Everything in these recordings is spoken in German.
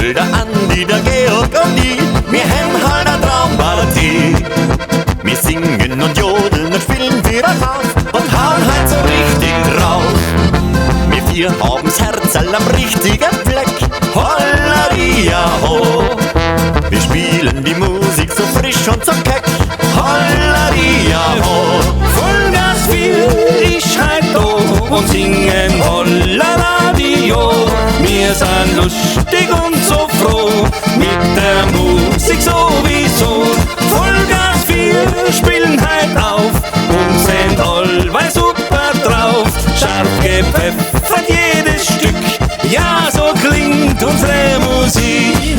Michel, der Andi, der Georg und ich, wir haben halt eine Traumpartie. Wir singen und jodeln und spielen wieder auf und hauen halt so richtig drauf. Wir vier haben's Herz am richtigen Fleck, Hollaria ho. Wir spielen die Musik so frisch und so keck, Hollaria ho. Vollgas viel ist halt da und singen Hollaradio. Wir sind lustig und so froh, mit der Musik sowieso. Vollgas viel spielen halt auf und sind allweil super drauf. Scharf gepfeffert jedes Stück, ja so klingt unsere Musik.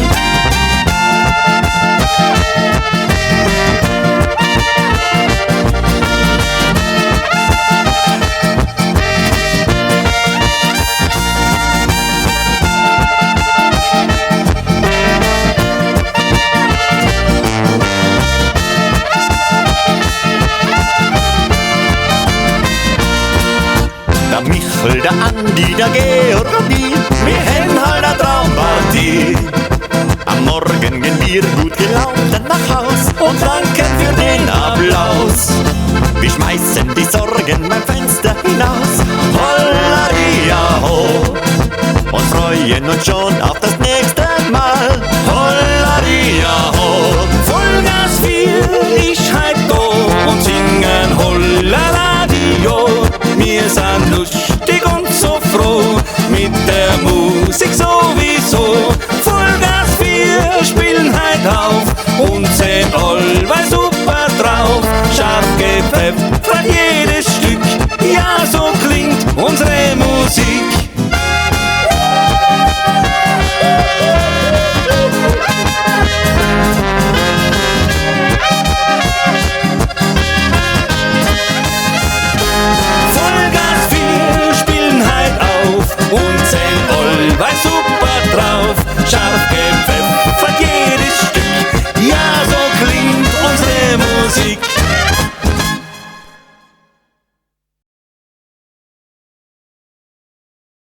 Der Michel, der Andi, der Georg und ich, wir haben halt eine Traumpartie. Am Morgen gehen wir gut gelaunt nach Haus und danken für den Applaus. Wir schmeißen die Sorgen beim Fenster hinaus, Hollaria ho, und freuen uns schon auf das nächste Mal, Hollaria ho. Vollgas viel ist halt da und singen Hollaradio. Wir sind lustig und so froh, mit der Musik sowieso. Vollgas wir spielen halt auf und sind allweil super drauf. Scharf gepfeffert